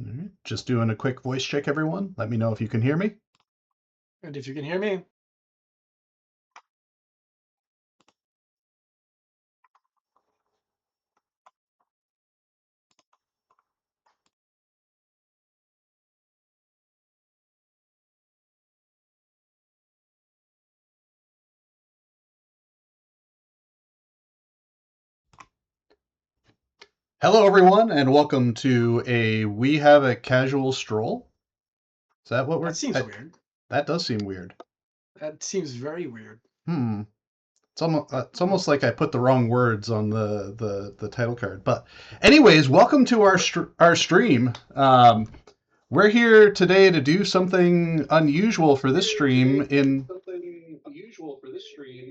right. Just doing a quick voice check, everyone. Let me know if you can hear me. And if you can hear me. Hello, everyone, and welcome to We Have a Casual Stroll. Is that what That seems weird. That does seem weird. That seems very weird. It's almost like I put the wrong words on the title card. But anyways, welcome to our stream. We're here today to do something unusual for this stream.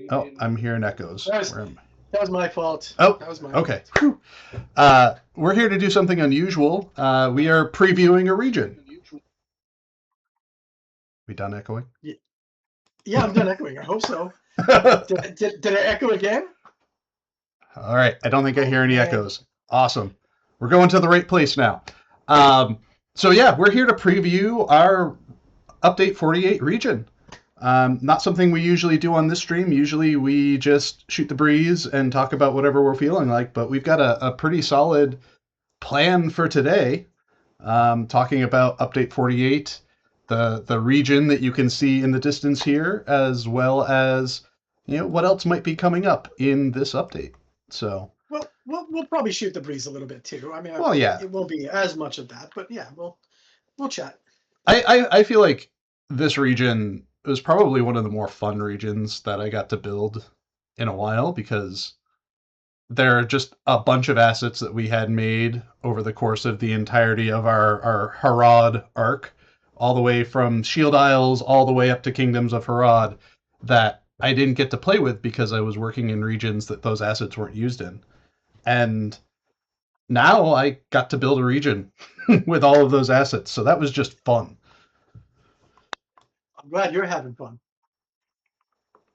I'm hearing echoes. That was my fault. Oh, that was my okay. fault. We're here to do something unusual. We are previewing a region. We done echoing? Yeah, I'm done echoing. I hope so. Did I echo again? All right. I don't think I hear any echoes. Awesome. We're going to the right place now. So yeah, we're here to preview our Update 48 region. Not something we usually do on this stream. Usually we just shoot the breeze and talk about whatever we're feeling like, but we've got a pretty solid plan for today, talking about Update 48, the region that you can see in the distance here, as well as what else might be coming up in this update. So we'll probably shoot the breeze a little bit too. I mean, it won't be as much of that, but yeah, we'll chat. I feel like this region was probably one of the more fun regions that I got to build in a while, because there are just a bunch of assets that we had made over the course of the entirety of our Harad arc, all the way from Shield Isles all the way up to Kingdoms of Harad, that I didn't get to play with because I was working in regions that those assets weren't used in. And now I got to build a region with all of those assets, so that was just fun. I'm glad you're having fun.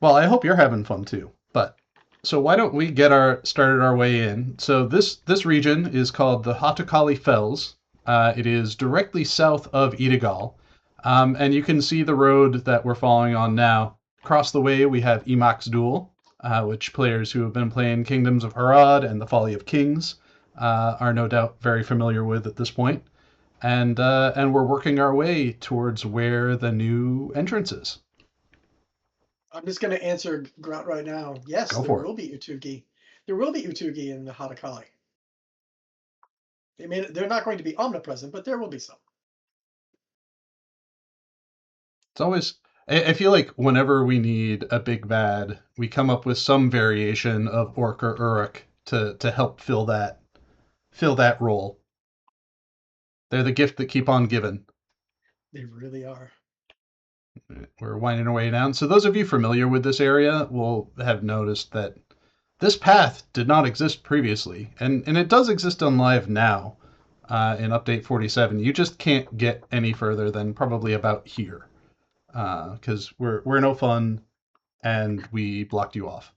Well, I hope you're having fun too. But so why don't we get started our way in? So this region is called the Hatokáli Fells. It is directly south of Hatokáli, and you can see the road that we're following on now. Across the way we have Emax Duel, which players who have been playing Kingdoms of Harad and the Folly of Kings are no doubt very familiar with at this point. And we're working our way towards where the new entrance is. I'm just going to answer Grout right now. Yes, there will be Utugi. There will be Utugi in the Hatokáli. They're not going to be omnipresent, but there will be some. It's always, I feel like whenever we need a big bad, we come up with some variation of Orc or Uruk to help fill that role. They're the gift that keep on giving. They really are. We're winding our way down. So those of you familiar with this area will have noticed that this path did not exist previously, and it does exist on live now in Update 47. You just can't get any further than probably about here, because we're no fun, and we blocked you off.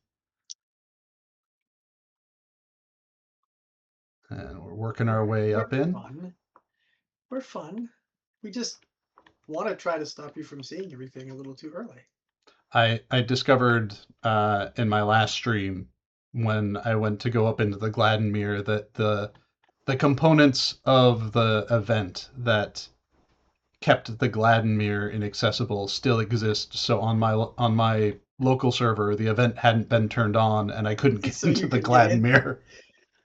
And we're working our way up in. We're fun. We just want to try to stop you from seeing everything a little too early. I discovered in my last stream, when I went to go up into the Gladdenmere, that the components of the event that kept the Gladdenmere inaccessible still exist. So on my local server, the event hadn't been turned on, and I couldn't get into the Gladdenmere.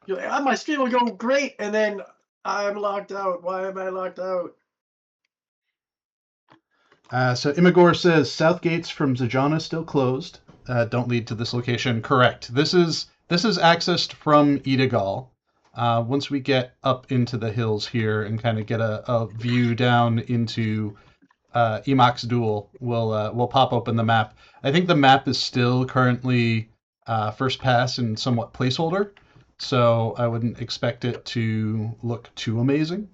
You're like, my stream will go great, and then I'm locked out. Why am I locked out? So Imagor says south gates from Zajana still closed. Don't lead to this location. Correct. This is accessed from Hatokáli. Once we get up into the hills here and kind of get a view down into Emax Duel, we'll pop open the map. I think the map is still currently first pass and somewhat placeholder, so I wouldn't expect it to look too amazing.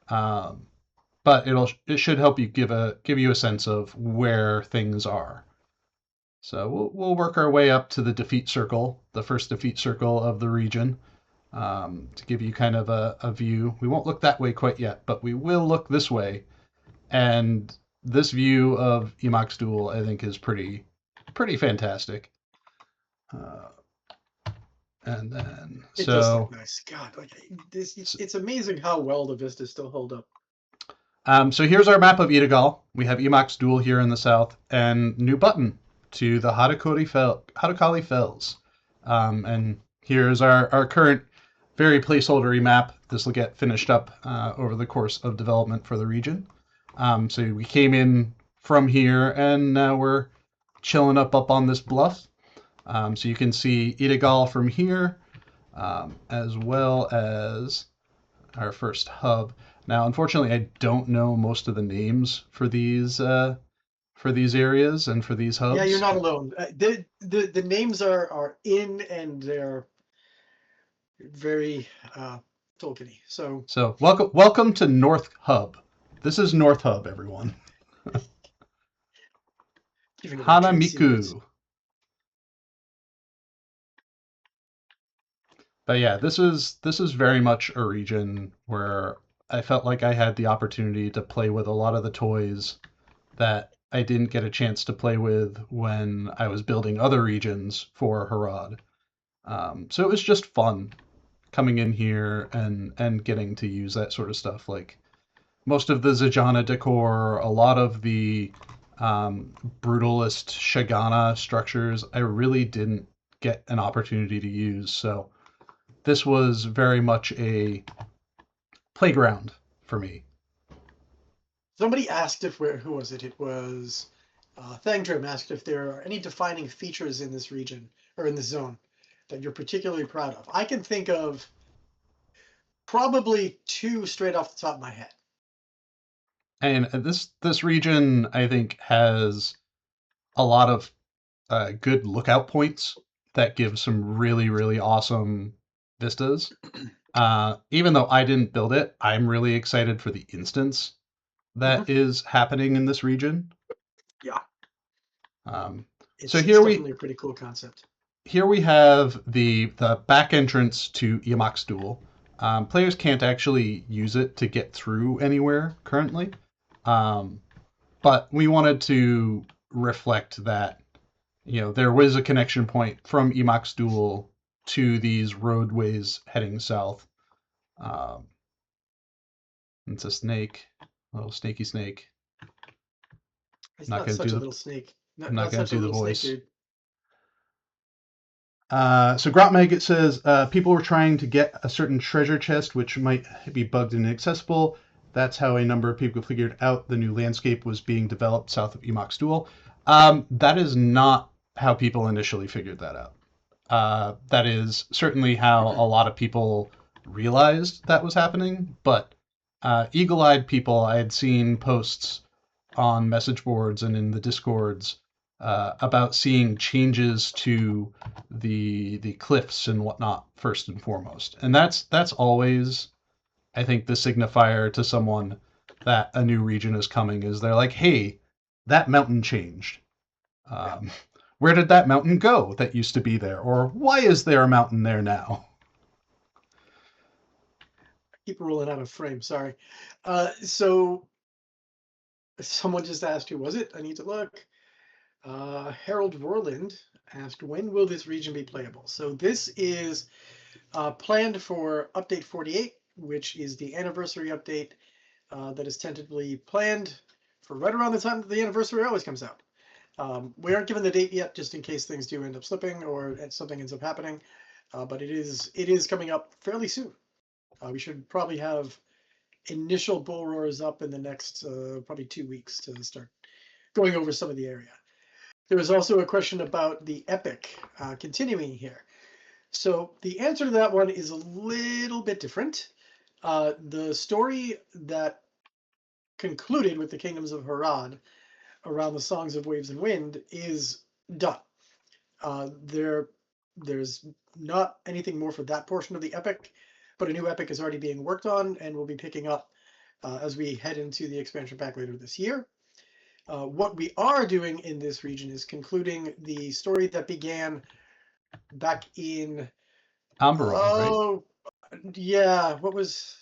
But it should help you give you a sense of where things are. So we'll work our way up to the defeat circle, the first defeat circle of the region. to give you kind of a view. We won't look that way quite yet, but we will look this way. And this view of Emakstul, I think, is pretty fantastic. And then it does look nice. God, like it's amazing how well the vistas still hold up. So here's our map of Idagal. We have Emakstul here in the south, and New Button to the Hatokáli Fells. And here's our current very placeholdery map. This will get finished up over the course of development for the region. So we came in from here, and now we're chilling up on this bluff. So you can see Idagal from here, as well as our first hub. Now, unfortunately, I don't know most of the names for these areas and for these hubs. Yeah, you're not alone. The names are in, and they're very Tolkien-y. So welcome to North Hub. This is North Hub, everyone. Hanamiku. But yeah, this is very much a region where I felt like I had the opportunity to play with a lot of the toys that I didn't get a chance to play with when I was building other regions for Harad. So it was just fun coming in here and getting to use that sort of stuff. Like most of the Zajana decor, a lot of the brutalist Shagana structures, I really didn't get an opportunity to use. So this was very much a playground for me. Somebody asked who was it? It was Thangdrim asked if there are any defining features in this region or in this zone that you're particularly proud of. I can think of probably 2 straight off the top of my head. And this region, I think, has a lot of good lookout points that give some really, really awesome vistas. Even though I didn't build it, I'm really excited for the instance that is happening in this region. Yeah. It's definitely a pretty cool concept. Here we have the back entrance to Emakstul. Players can't actually use it to get through anywhere currently, but we wanted to reflect that there was a connection point from Emakstul to these roadways heading south. It's a snake, a little snaky snake. It's not such a little snake. I'm not going to do the voice. Snake, so Grotmeg, it says, people were trying to get a certain treasure chest, which might be bugged and inaccessible. That's how a number of people figured out the new landscape was being developed south of Emakstul. That is not how people initially figured that out. That is certainly how a lot of people realized that was happening, but eagle-eyed people, I had seen posts on message boards and in the Discords about seeing changes to the cliffs and whatnot first and foremost. And that's always, I think, the signifier to someone that a new region is coming, is they're like, hey, that mountain changed. Where did that mountain go that used to be there? Or why is there a mountain there now? I keep rolling out of frame, sorry. So someone just asked, who was it? I need to look. Harold Roland asked, when will this region be playable? So this is planned for update 48, which is the anniversary update that is tentatively planned for right around the time that the anniversary always comes out. We aren't given the date yet, just in case things do end up slipping or something ends up happening. But it is coming up fairly soon. We should probably have initial bull roars up in the next probably 2 weeks to start going over some of the area. There was also a question about the epic continuing here. So the answer to that one is a little bit different. The story that concluded with the Kingdoms of Harad around the Songs of Waves and Wind is done. There's not anything more for that portion of the epic, but a new epic is already being worked on and will be picking up as we head into the expansion pack later this year. What we are doing in this region is concluding the story that began back in Amberon, right? Yeah, what was...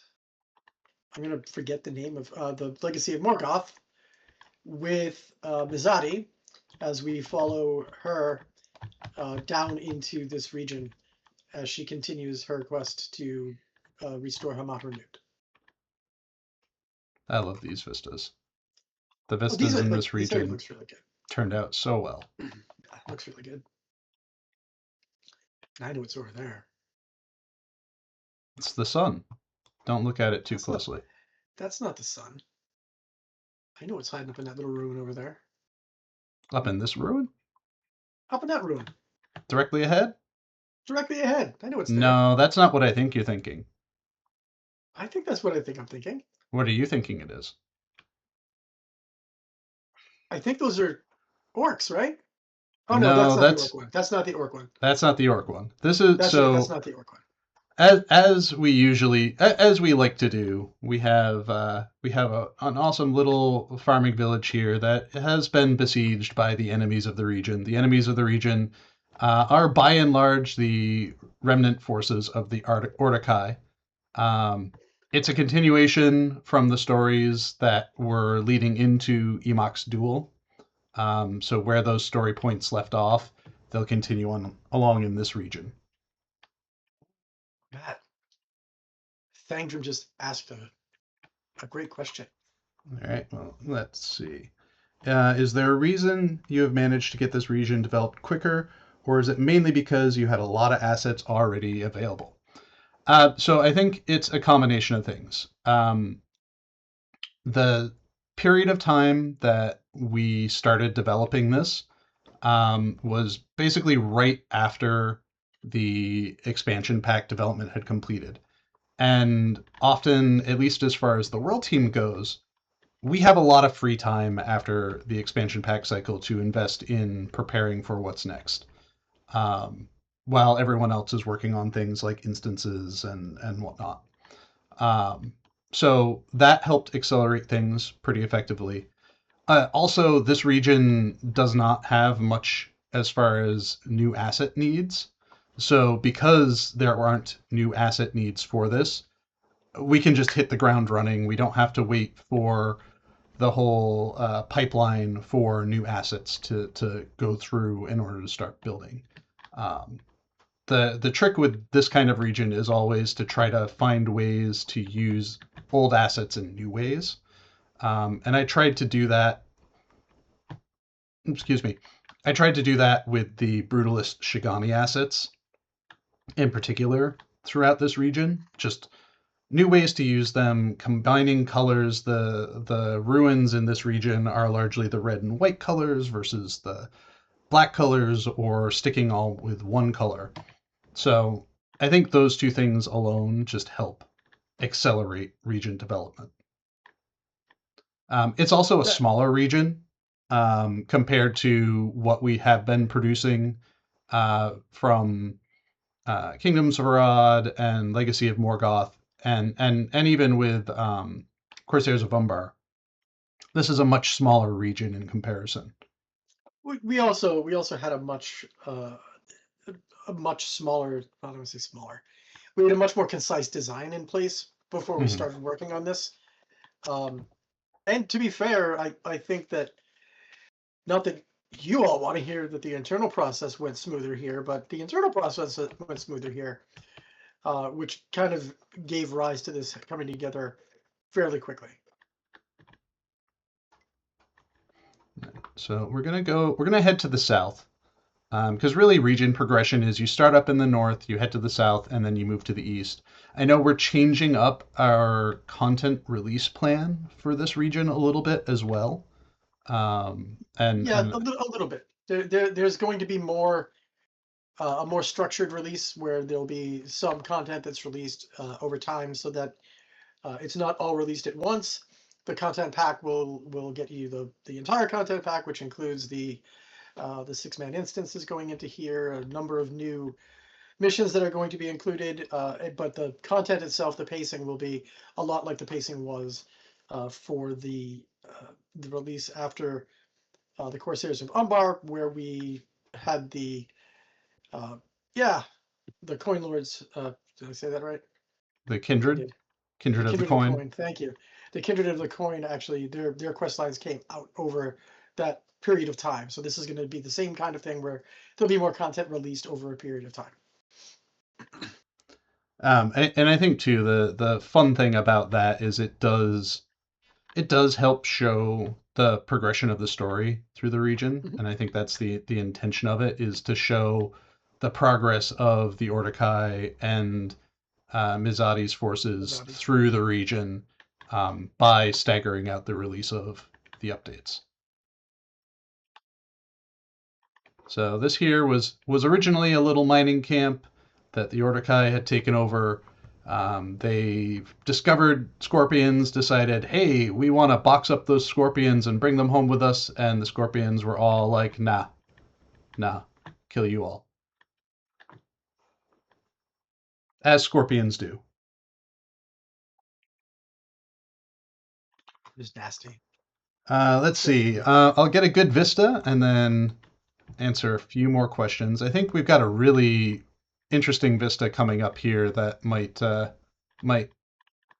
I'm gonna forget the name of the Legacy of Morgoth with Mizadi as we follow her down into this region as she continues her quest to restore Hamatranut. I love these vistas. The Oh, these vistas are in like this this area region looks really good. turned out so well. Yeah, looks really good. I know it's over there. It's the sun. Don't look at it too That's not closely. that's not the sun. I know it's hiding up in that little ruin over there. Up in this ruin? Up in that ruin. Directly ahead? Directly ahead. I know it's there. No, that's not what I think you're thinking. I think that's what I think I'm thinking. What are you thinking it is? I think those are orcs, right? Oh no, that's No, not the orc one. That's not the orc one. that's not the orc one. This is That's right. That's so not the orc one. as we like to do, we have an awesome little farming village here that has been besieged by the enemies of the region. The enemies of the region are by and large the remnant forces of the Hatokáli. It's a continuation from the stories that were leading into Emok's duel. So where those story points left off, they'll continue on along in this region. God, Thangdrum just asked a great question. All right, well, let's see. Is there a reason you have managed to get this region developed quicker, or is it mainly because you had a lot of assets already available? So I think it's a combination of things. The period of time that we started developing this was basically right after the expansion pack development had completed. And often, at least as far as the world team goes, we have a lot of free time after the expansion pack cycle to invest in preparing for what's next, um, while everyone else is working on things like instances and whatnot. Um, so that helped accelerate things pretty effectively. Also, this region does not have much as far as new asset needs. So because there aren't new asset needs for this, we can just hit the ground running. We don't have to wait for the whole pipeline for new assets to go through in order to start building. Um, the trick with this kind of region is always to try to find ways to use old assets in new ways. And I tried to do that. Excuse me. I tried to do that with the brutalist Shigami assets in particular throughout this region. Just new ways to use them, combining colors. The ruins in this region are largely the red and white colors versus the black colors, or sticking all with one color. So I think those two things alone just help accelerate region development. It's also a That smaller region compared to what we have been producing from Kingdoms of Arad and Legacy of Morgoth, and even with Corsairs of Umbar. This is a much smaller region in comparison. we also had a much smaller. I don't want to say smaller. We had a much more concise design in place before we Mhm. started working on this. Um, and to be fair, I think that, not that you all want to hear that the internal process went smoother here, but the internal process went smoother here, which kind of gave rise to this coming together fairly quickly. So we're gonna head to the south, because really region progression is you start up in the north, you head to the south, and then you move to the east. I know we're changing up our content release plan for this region a little bit as well. Yeah, And a little bit. There's going to be a more structured release where there'll be some content that's released over time, so that it's not all released at once. The content pack will get you the entire content pack, which includes the 6-man instances going into here, a number of new missions that are going to be included. But the content itself, the pacing will be a lot like the pacing was for the release after the Corsairs of Umbar, where we had uh, yeah, the Coin Lords. Did I say that right? The I Kindred? did. The Kindred of the Kindred of the Coin? Coin. Thank you. The Kindred of the Coin. Actually, their quest lines came out over that period of time. So this is going to be the same kind of thing where there'll be more content released over a period of time. And I think too the fun thing about that is it does help show the progression of the story through the region, Mhm. and I think that's the intention of it is to show the progress of the Ordokai and Mizadi's forces Azadi. through the region by staggering out the release of the updates. So this here was originally a little mining camp that the Ordokai had taken over. They discovered scorpions, decided, hey, we want to box up those scorpions and bring them home with us. And the scorpions were all like, nah, kill you all. As scorpions do. Just nasty. Let's see. I'll get a good vista and then answer a few more questions. I think we've got a really interesting vista coming up here that might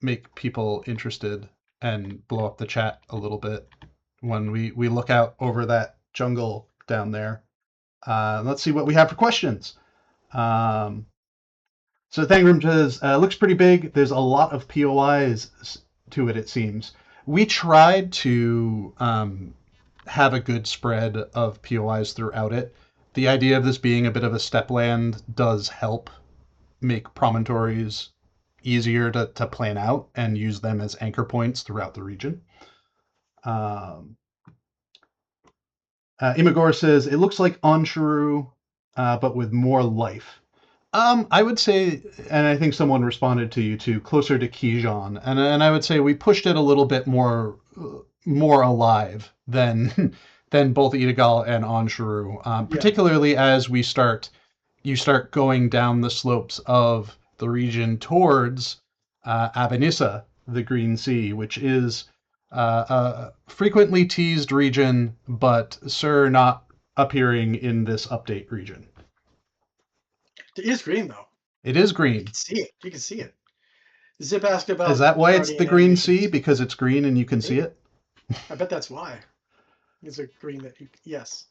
make people interested and blow up the chat a little bit when we look out over that jungle down there. Let's see what we have for questions. Um, so Thangrim says, looks pretty big. There's a lot of POIs to it, it seems. We tried to have a good spread of POIs throughout it. The idea of this being a bit of a stepland does help make promontories easier to plan out and use them as anchor points throughout the region. Imagor says, it looks like Ansharu, but with more life. I would say, and I think someone responded to you too, closer to Kijon, and I would say we pushed it a little bit more alive than than both Idagal and Ansharu, particularly as you start going down the slopes of the region towards Abanissa, the Green Sea, which is a frequently teased region, but Sir not appearing in this update region. It is green though. It is You green. can see it. You can see it. Zip asked Is about that why it's guardian the Green Sea? animations. Because it's green and you can see Maybe. it? I bet that's why. It's a green that you, yes.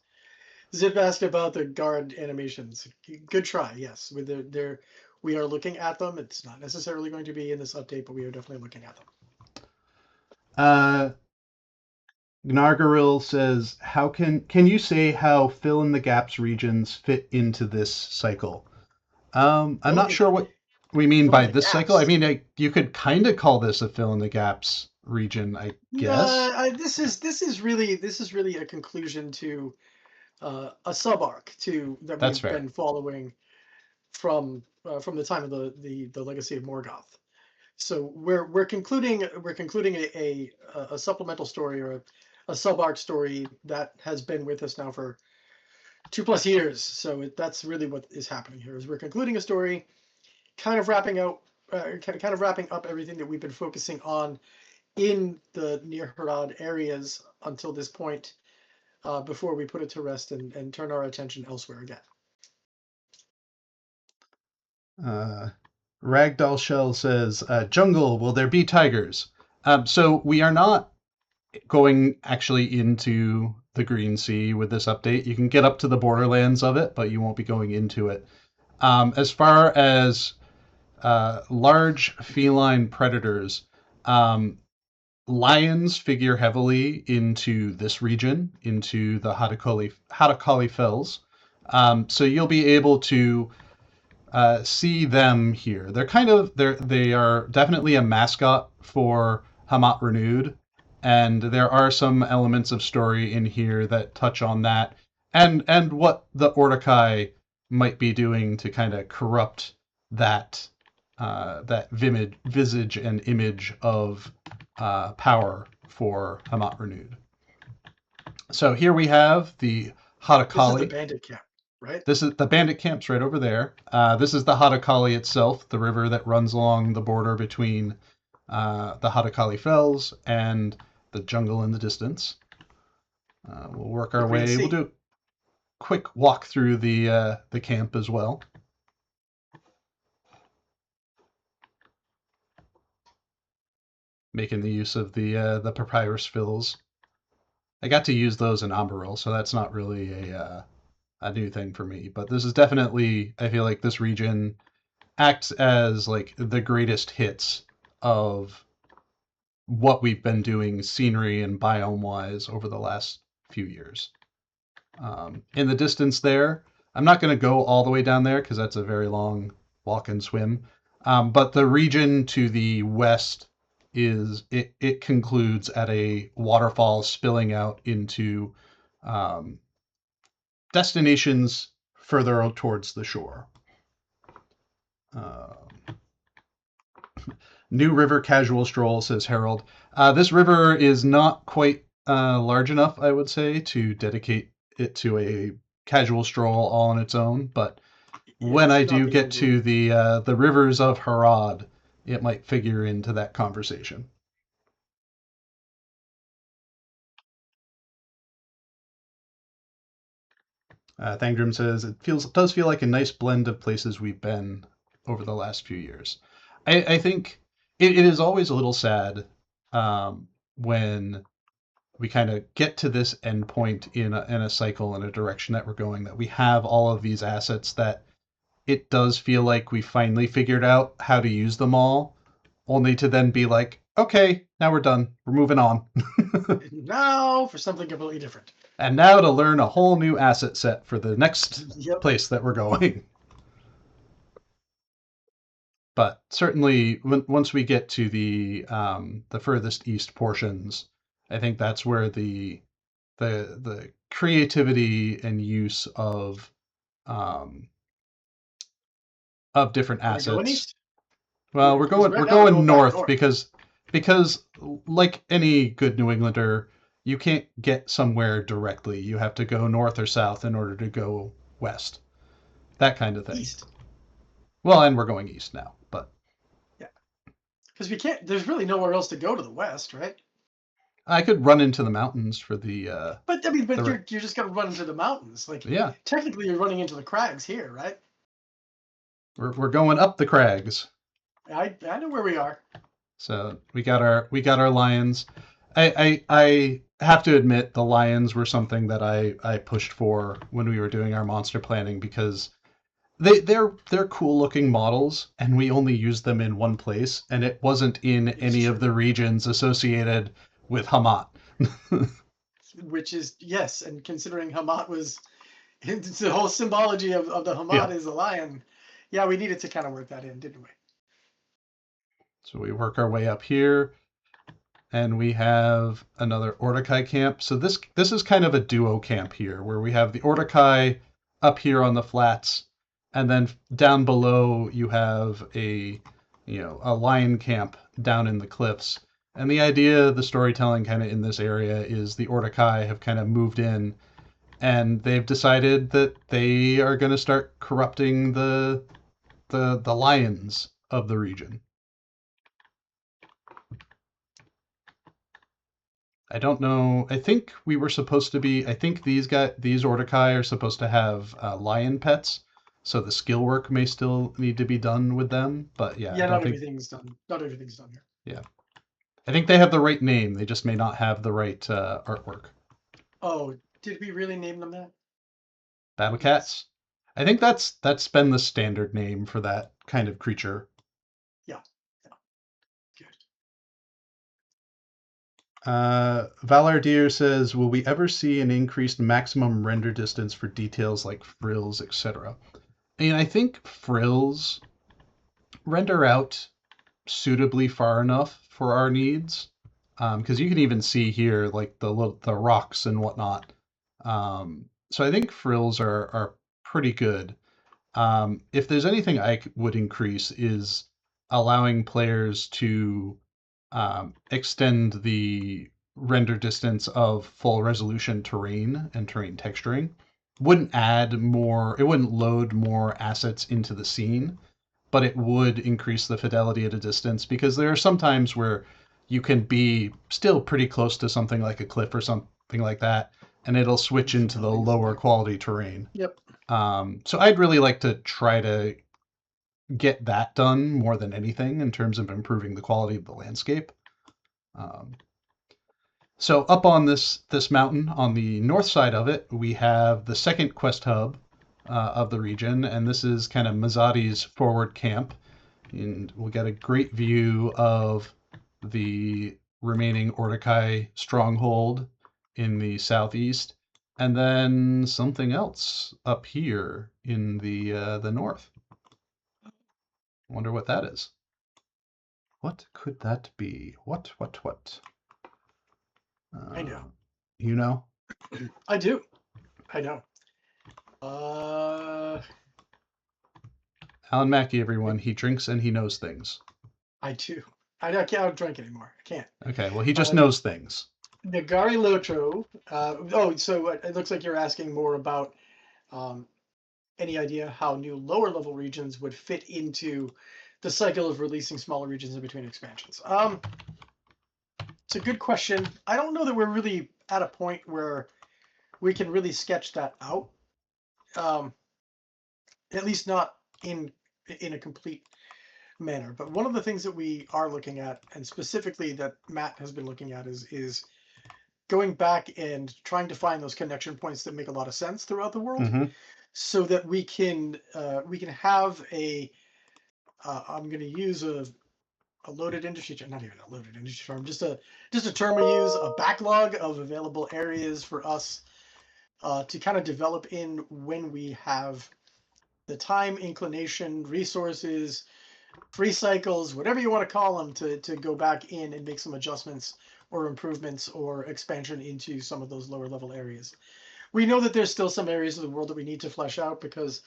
Zip asked about the guard animations. Good try. Yes, with their we are looking at them. It's not necessarily going to be in this update, but we are definitely looking at them. Gnargaril says, "How can you say how fill in the gaps regions fit into this cycle?" I'm not sure what we mean Fill in by the this cycle. I gaps. mean, you could kind of call this a fill in the gaps region, I guess. This is really a conclusion to a sub arc to that That's we've fair. been following from the time of the Legacy of Morgoth. So we're concluding a supplemental story or a sub arc story that has been with us now for 2+ years. So that's really what is happening here. Is we're concluding a story, kind of wrapping up everything that we've been focusing on in the near Harad areas until this point, before we put it to rest and turn our attention elsewhere again. Ragdoll Shell says, "Jungle, will there be tigers?" So we are not going actually into the Green Sea with this update. You can get up to the borderlands of it, but you won't be going into it. As far as large feline predators, lions figure heavily into this region, into the Hatokáli Fells. So you'll be able to see them here. They are definitely a mascot for Hamat Renewed, and there are some elements of story in here that touch on that, and what the Ordokai might be doing to kind of corrupt that visage and image of power for Hamat Renewed. So here we have the This is the Hatokáli. bandit camp, right? This is the bandit camp's right over there. This is the Hatokáli itself, the river that runs along the border between the Hatokáli Fells and the jungle in the distance. We'll work our way. We'll do a quick walk through the camp as well. making the use of the papyrus fills. I got to use those in Amberil, so that's not really a new thing for me. But this is definitely, I feel like this region acts as like the greatest hits of what we've been doing scenery and biome wise over the last few years. In the distance there, I'm not going to go all the way down there because that's a very long walk and swim. But the region to the west it concludes at a waterfall spilling out into um, destinations further out towards the shore. Um, New River Casual Stroll, says Harold. This river is not quite large enough, I would say, to dedicate it to a casual stroll all on its own. But when I do get to the rivers of Harad, it might figure into that conversation. Thangdrum says it does feel like a nice blend of places we've been over the last few years. I think it is always a little sad when we kind of get to this endpoint in a cycle in a direction that we're going, that we have all of these assets that it does feel like we finally figured out how to use them all, only to then be like, okay, now we're done. We're moving on. Now for something completely different. And now to learn a whole new asset set for the next place that we're going. But certainly, once we get to the furthest east portions, I think that's where the creativity and use of different assets. Going east? Well, we're going north because like any good New Englander, you can't get somewhere directly. You have to go north or south in order to go west. That kind of thing. East. Well, and we're going east now, but yeah, because we can't. There's really nowhere else to go to the west, right? I could run into the mountains for the. But I mean, you're just gonna run into the mountains, like yeah. Technically, you're running into the crags here, right? We're going up the crags. I know where we are. So we got our lions. I have to admit the lions were something that I pushed for when we were doing our monster planning, because they're cool looking models and we only used them in one place, and it wasn't in any of the regions associated with Hamat. Which is, yes, and considering Hamat was, it's the whole symbology of the Hamat is a lion. Yeah, we needed to kind of work that in, didn't we? So we work our way up here, and we have another Ordokai camp. So this is kind of a duo camp here, where we have the Ordokai up here on the flats, and then down below you have a lion camp down in the cliffs. And the idea, the storytelling kind of in this area is the Ordokai have kind of moved in, and they've decided that they are going to start corrupting the lions of the region. I don't know. I think we were supposed to be. I think these Ordokai are supposed to have lion pets, so the skill work may still need to be done with them. But yeah, not everything's done. Not everything's done here. Yeah, I think they have the right name. They just may not have the right artwork. Oh, did we really name them that? Battle cats. I think that's been the standard name for that kind of creature. Yeah. Good. Valardir says, will we ever see an increased maximum render distance for details like frills, etc.? And I think frills render out suitably far enough for our needs, because you can even see here like the rocks and whatnot. So I think frills are pretty good. If there's anything I would increase is allowing players to extend the render distance of full resolution terrain and terrain texturing. It wouldn't load more assets into the scene, but it would increase the fidelity at a distance, because there are some times where you can be still pretty close to something like a cliff or something like that, and it'll switch into the lower quality terrain. Yep. So I'd really like to try to get that done more than anything in terms of improving the quality of the landscape. Um, so up on this mountain, on the north side of it, we have the second quest hub of the region, and this is kind of Mazati's forward camp. And we'll get a great view of the remaining Ordokai stronghold in the southeast, and then something else up here in the north. Wonder what that is. What could that be? What? I know. You know? I do. I know. Uh, Alan Mackey, everyone. He drinks and he knows things. I do. I can't drink anymore. I can't. Okay, well, he just knows things. Nagari Lotro. So it looks like you're asking more about any idea how new lower level regions would fit into the cycle of releasing smaller regions in between expansions. It's a good question. I don't know that we're really at a point where we can really sketch that out. At least not in a complete manner. But one of the things that we are looking at, and specifically that Matt has been looking at, is going back and trying to find those connection points that make a lot of sense throughout the world, so that we can have a I'm going to use a loaded industry term, not even a loaded industry term, just a term we use, a backlog of available areas for us to kind of develop in when we have the time, inclination, resources, free cycles, whatever you want to call them, to go back in and make some adjustments or improvements or expansion into some of those lower level areas. We know that there's still some areas of the world that we need to flesh out because,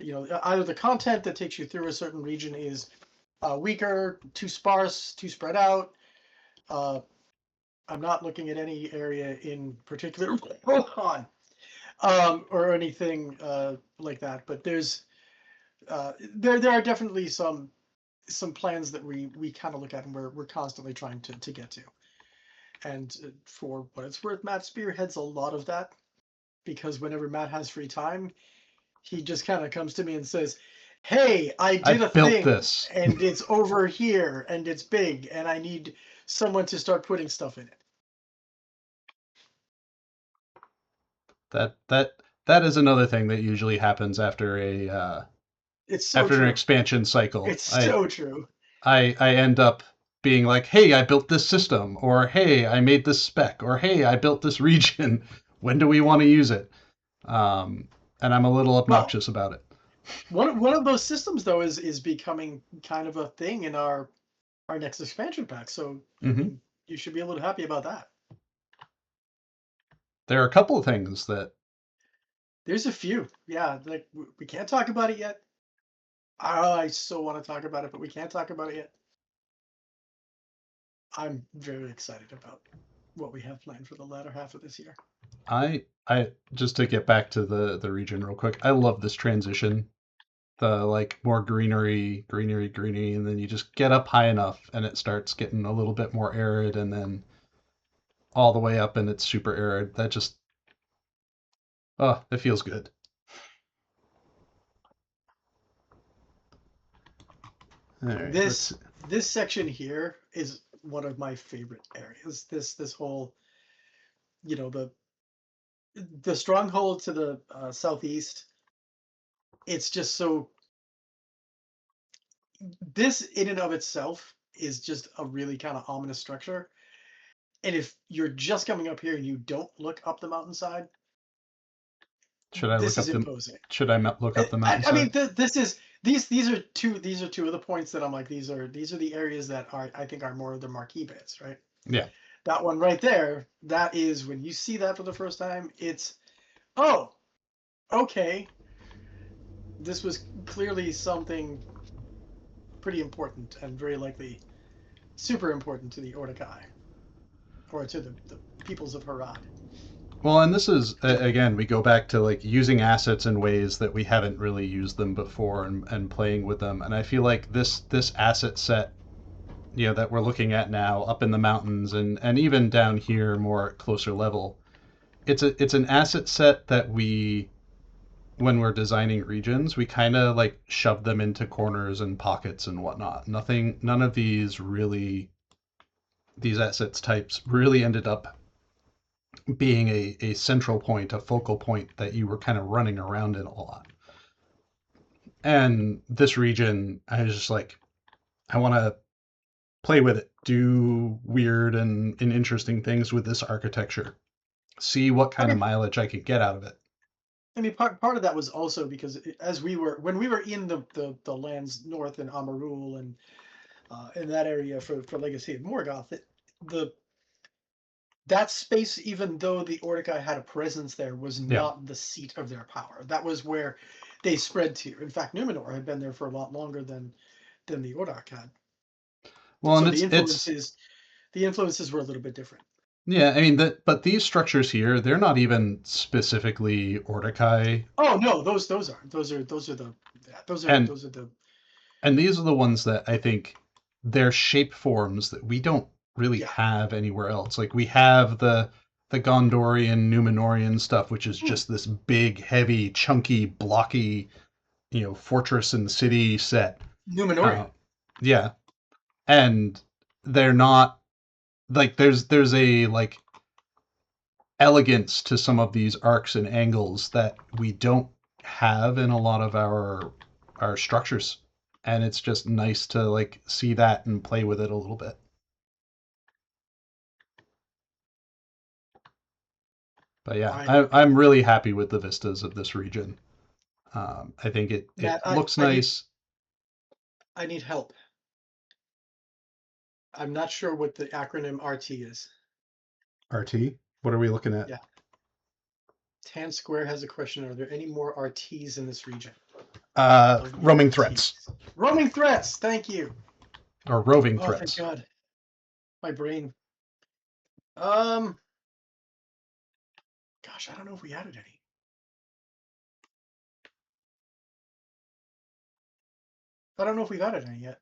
either the content that takes you through a certain region is weaker, too sparse, too spread out. I'm not looking at any area in particular or anything like that, but there's there are definitely some plans that we kind of look at and we're constantly trying to get to. And for what it's worth, Matt spearheads a lot of that, because whenever Matt has free time, he just kind of comes to me and says, hey, I did a thing this. And it's over here and it's big and I need someone to start putting stuff in it. That is another thing that usually happens after an expansion cycle. It's so true. I end up being like, hey, I built this system, or hey, I made this spec, or hey, I built this region. When do we want to use it? And I'm a little obnoxious about it. One of those systems, though, is becoming kind of a thing in our next expansion pack. So you should be a little happy about that. There are a couple of things that... There's a few. Yeah, like we can't talk about it yet. I so want to talk about it, but we can't talk about it yet. I'm very excited about what we have planned for the latter half of this year. I just to get back to the region real quick, I love this transition. The like more greenery, and then you just get up high enough and it starts getting a little bit more arid, and then all the way up and it's super arid. That just, it feels good. Right, this section here is one of my favorite areas. This whole, the stronghold to the southeast. It's just so. This in and of itself is just a really kind of ominous structure. And if you're just coming up here and you don't look up the mountainside, should I look up imposing. Should I look up the mountainside? I mean, these are two of the points that I'm like, these are the areas that I think are more of the marquee bits, right? Yeah. That one right there, that is when you see that for the first time, it's, oh, okay. This was clearly something pretty important and very likely super important to the Ordokai, or to the peoples of Harad. Well, and this is, again, we go back to like using assets in ways that we haven't really used them before, and playing with them. And I feel like this asset set, that we're looking at now up in the mountains and even down here more at closer level, it's an asset set that we, when we're designing regions, we kind of like shove them into corners and pockets and whatnot. None of these really these assets types really ended up being a central point, a focal point that you were kind of running around in a lot. And this region, I was just like, I want to play with it, do weird and interesting things with this architecture, see what I kind of mean, mileage I could get out of it. part of that was also because as when we were in the lands north in Amarul and in that area for Legacy of Morgoth, the that space, even though the Orcikai had a presence there, was Yeah. not the seat of their power. That was where they spread to. In fact, Numenor had been there for a lot longer than the Orc had. Well, and So it's the influences were a little bit different. yeah, I mean that, but these structures here, they're not even specifically Orcikai, Oh no, those aren't. Those are the yeah, and those are the and these are the ones that I think they're shape forms that we don't really yeah. have anywhere else. Like we have the Gondorian, Numenorian stuff, which is Hmm. just this big, heavy, chunky, blocky, fortress and city set. Uh, Numenorian. yeah, and they're not like there's a like elegance to some of these arcs and angles that we don't have in a lot of our structures, and it's just nice to like see that and play with it a little bit. But yeah, I I'm really happy with the vistas of this region. I think it Matt, looks nice. I need help. I'm not sure what the acronym RT is. RT, what are we looking at? Yeah. Tan Square has a question. Are there any more RTs in this region? Roaming threats Roaming threats. Thank you. or roving Oh, thank threats. God. My brain. Um, Gosh, I don't know if we added any. I don't know if we've added any yet.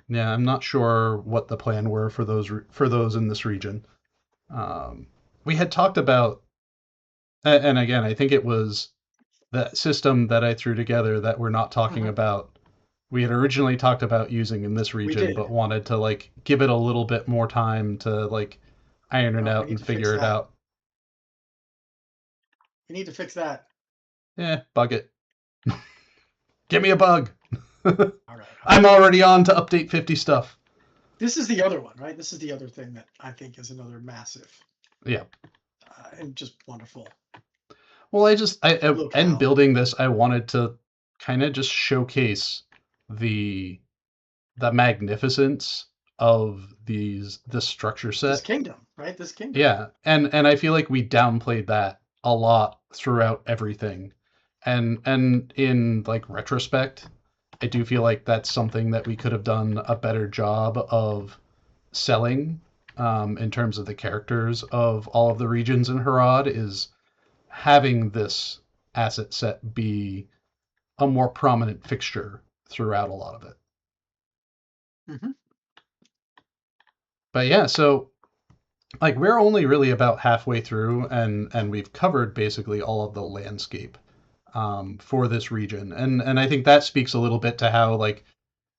Yeah, I'm not sure what the plan were for those in this region. We had talked about, and again, I think it was that system that I threw together that we're not talking Mhm. about. We had originally talked about using in this We region, did. but wanted to like give it a little bit more time to like iron it Oh, we out need and to fix figure it that. out. We need to fix that. Bug it. Give me a bug. All right. I'm already on to update 50 stuff. This is the other one, right? This is the other thing that I think is another massive Yeah. and just wonderful Well, I and locale. building this, I wanted to kind of just showcase the the magnificence of this structure This set. kingdom, right? This kingdom. Yeah, and I feel like we downplayed that a lot throughout everything. And in like retrospect, I do feel like that's something that we could have done a better job of selling in terms of the characters of all of the regions in Harad is having this asset set be a more prominent fixture throughout a lot of it. Hmm. But yeah, so like we're only really about halfway through and we've covered basically all of the landscape for this region. And I think that speaks a little bit to how like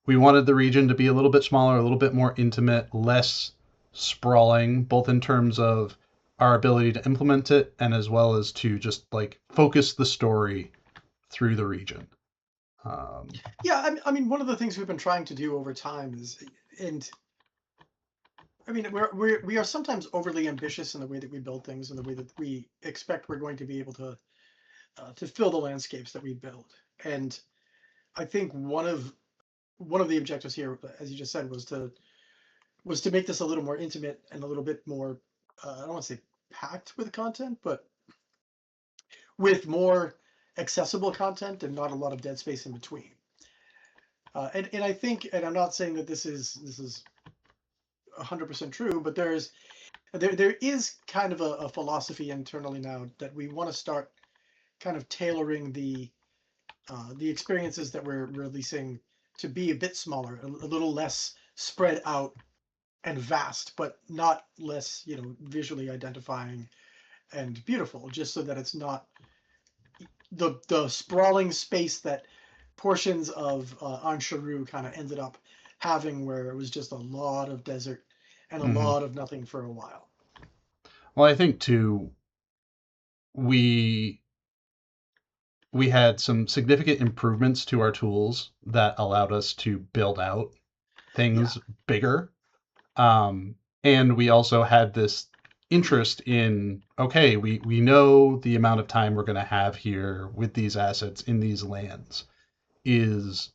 we wanted the region to be a little bit smaller, a little bit more intimate, less sprawling, both in terms of our ability to implement it and as well as to just like focus the story through the region. Um, Yeah, I mean, one of the things we've been trying to do over time is, and I mean, we are sometimes overly ambitious in the way that we build things and the way that we expect we're going to be able to fill the landscapes that we build. And I think one of the objectives here, as you just said, was to make this a little more intimate and a little bit more, I don't want to say packed with content, but with more accessible content and not a lot of dead space in between. And I think, and I'm not saying that this is 100% true, but there is kind of a philosophy internally now that we want to start kind of tailoring the experiences that we're releasing to be a bit smaller, a little less spread out and vast, but not less, visually identifying and beautiful, just so that it's not the sprawling space that portions of Ansharu kind of ended up having, where it was just a lot of desert and a Hmm. lot of nothing for a while. Well, I think too, we we had some significant improvements to our tools that allowed us to build out Yeah. things bigger. Um, and we also had this interest in, okay, we know the amount of time we're going to have here with these assets in these lands is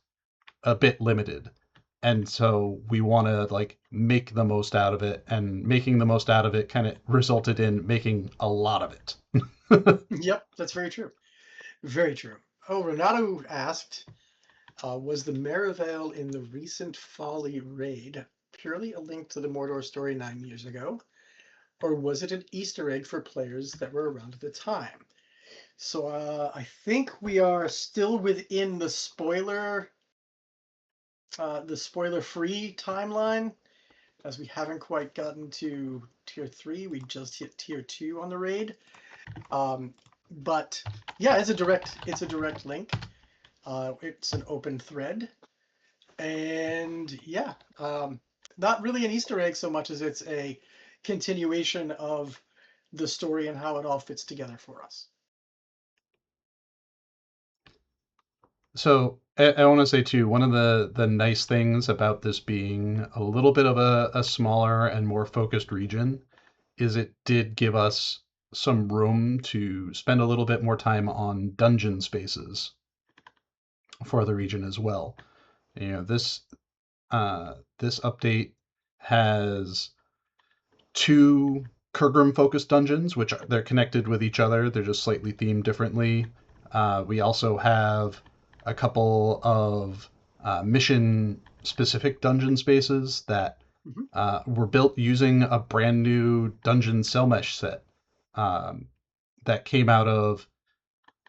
a bit limited. And so we want to like make the most out of it, and making the most out of it kind of resulted in making a lot of it. Yep, that's very true. Very true. Oh, Renato asked, was the Merivale in the recent Folly raid purely a link to the Mordor story 9 years ago, or was it an Easter egg for players that were around at the time? So I think we are still within the spoiler-free timeline, as we haven't quite gotten to tier 3. We just hit tier 2 on the raid. But yeah, it's a direct link. It's an open thread, and yeah, not really an Easter egg so much as it's a continuation of the story and how it all fits together for us. So I want to say too, one of the nice things about this being a little bit of a smaller and more focused region is it did give us some room to spend a little bit more time on dungeon spaces for the region as well. You know, this update has two Kurgrim focused dungeons, which they're connected with each other. They're just slightly themed differently. We also have a couple of mission specific dungeon spaces that Mhm. were built using a brand new dungeon cell mesh set um, that came out of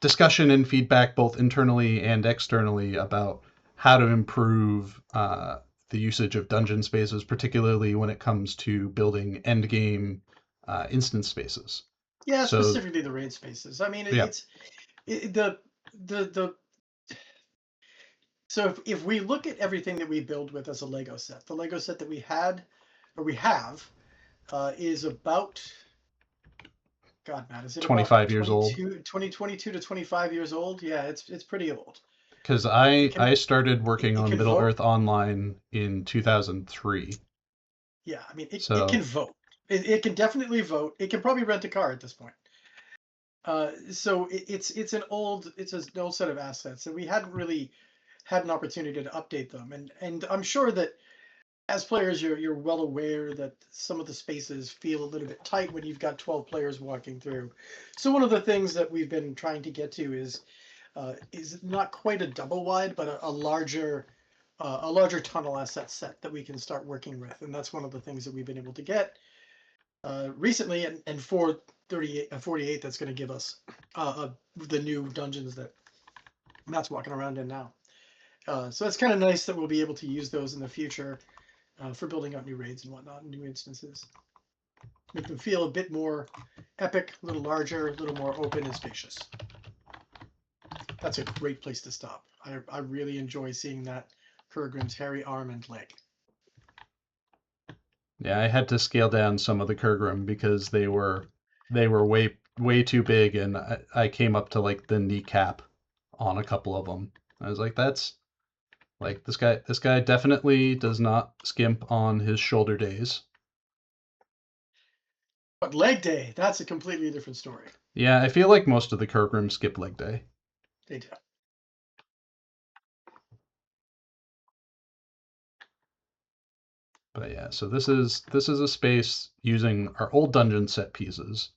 discussion and feedback both internally and externally about how to improve the usage of dungeon spaces, particularly when it comes to building end game instance spaces. Yeah, So, specifically the raid spaces. I mean, yeah, the so if we look at everything that we build with as a Lego set, the Lego set that we had or we have is about, God, Matt, is it about 25 years old. 22 to 25 years old? Yeah, it's pretty old. Because It can I started it, working it on can Middle vote. Earth Online in 2003. Yeah, I mean it can So, vote. It can definitely vote. It can probably rent a car at this point. So it's an old set of assets, and we hadn't really had an opportunity to update them. And I'm sure that as players, you're well aware that some of the spaces feel a little bit tight when you've got 12 players walking through. So one of the things that we've been trying to get to is not quite a double wide, but a larger tunnel asset set that we can start working with, and that's one of the things that we've been able to get recently. And for 48, that's going to give us the new dungeons that Matt's walking around in now. So it's kind of nice that we'll be able to use those in the future for building out new raids and whatnot, new instances. Make them feel a bit more epic, a little larger, a little more open and spacious. That's a great place to stop. I really enjoy seeing that Kurgrim's hairy arm and leg. yeah, I had to scale down some of the Kurgrim because they were way too big, and I came up to like the kneecap on a couple of them. I was like, that's like this guy definitely does not skimp on his shoulder days. But leg day, that's a completely different story. Yeah, I feel like most of the Kurgrim skip leg day. They do. But yeah, so this is a space using our old dungeon set pieces,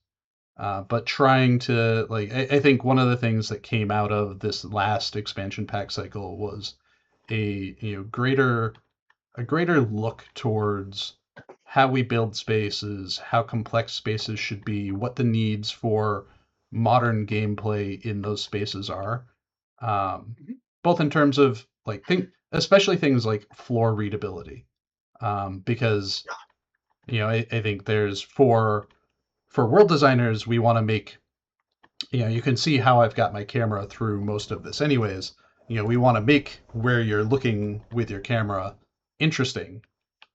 but trying to like I think one of the things that came out of this last expansion pack cycle was a greater look towards how we build spaces, how complex spaces should be, what the needs for modern gameplay in those spaces are, um, Mhm. both in terms of like especially things like floor readability, because I think there's for world designers we want to make you can see how I've got my camera through most of this anyways. We want to make where you're looking with your camera interesting.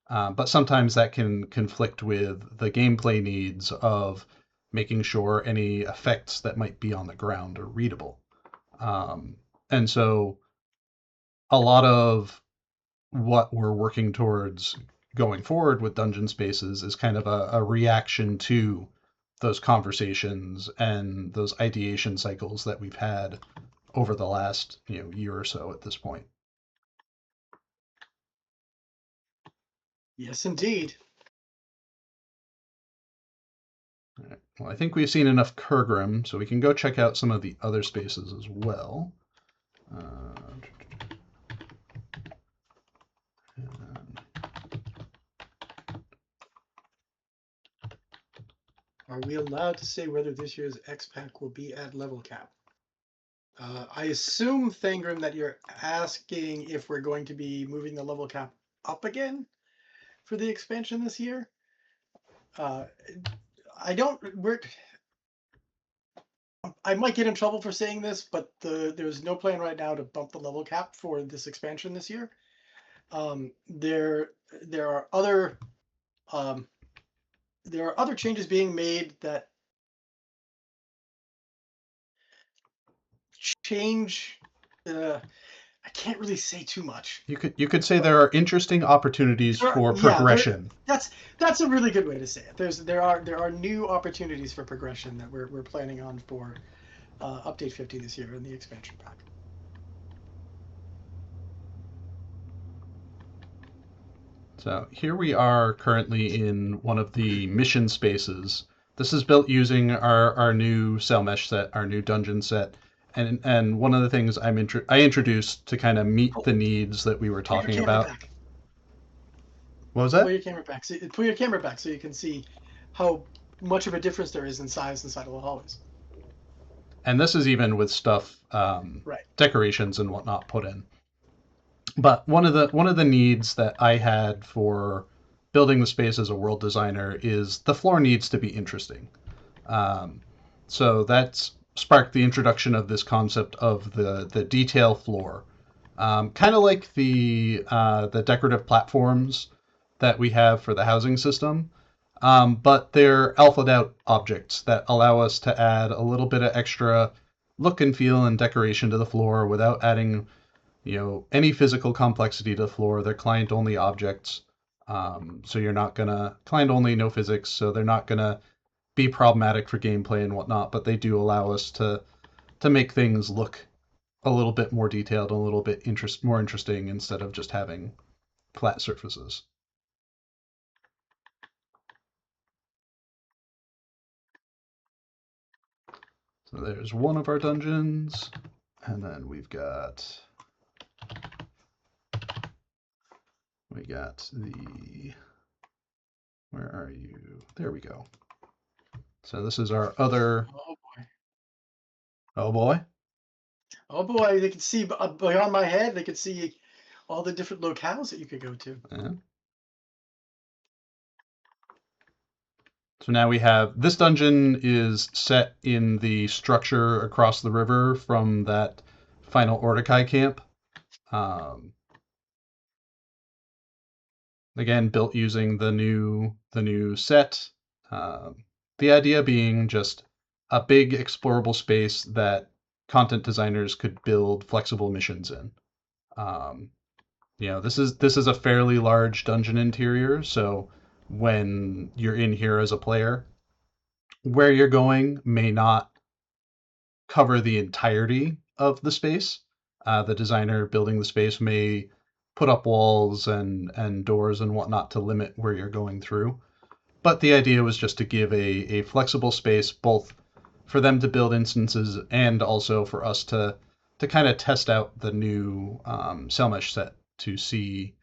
But sometimes that can conflict with the gameplay needs of making sure any effects that might be on the ground are readable. And so a lot of what we're working towards going forward with Dungeon Spaces is kind of a reaction to those conversations and those ideation cycles that we've had over the last year or so at this point. Yes, indeed. All right. Well, I think we've seen enough Kurgrim, so we can go check out some of the other spaces as well. Are we allowed to say whether this year's X-Pack will be at level cap? I assume, Thangrim, that you're asking if we're going to be moving the level cap up again for the expansion this year. I don't. I might get in trouble for saying this, but there's no plan right now to bump the level cap for this expansion this year. There are other changes being made that change. I can't really say too much. You could say there are interesting opportunities for progression. That's a really good way to say it. There are new opportunities for progression that we're planning on for update 50 this year in the expansion pack. So here we are currently in one of the mission spaces. This is built using our new cell mesh set, our new dungeon set. And one of the things I introduced to kind of meet the needs that we were talking about. Back. What was that? Pull your camera back. Pull your camera back so you can see how much of a difference there is in size inside of the hallways. And this is even with stuff, right, decorations and whatnot put in. But one of the needs that I had for building the space as a world designer is the floor needs to be interesting. So that's sparked the introduction of this concept of the detail floor, kind of like the decorative platforms that we have for the housing system, but they're alphaed out objects that allow us to add a little bit of extra look and feel and decoration to the floor without adding any physical complexity to the floor. They're client only objects, so you're not gonna client only, no physics, so they're not gonna be problematic for gameplay and whatnot, but they do allow us to make things look a little bit more detailed, a little bit more interesting instead of just having flat surfaces. So there's one of our dungeons, and then we got the, where are you? There we go. So this is our other. Oh boy. Oh boy. Oh boy, they can see beyond my head. They could see all the different locales that you could go to. Yeah. So now we have, this dungeon is set in the structure across the river from that final Hatokáli camp. Again, built using the new set. The idea being just a big explorable space that content designers could build flexible missions in. This is a fairly large dungeon interior, so when you're in here as a player, where you're going may not cover the entirety of the space. The designer building the space may put up walls and doors and whatnot to limit where you're going through. But the idea was just to give a flexible space, both for them to build instances and also for us to kind of test out the new cell mesh set to see,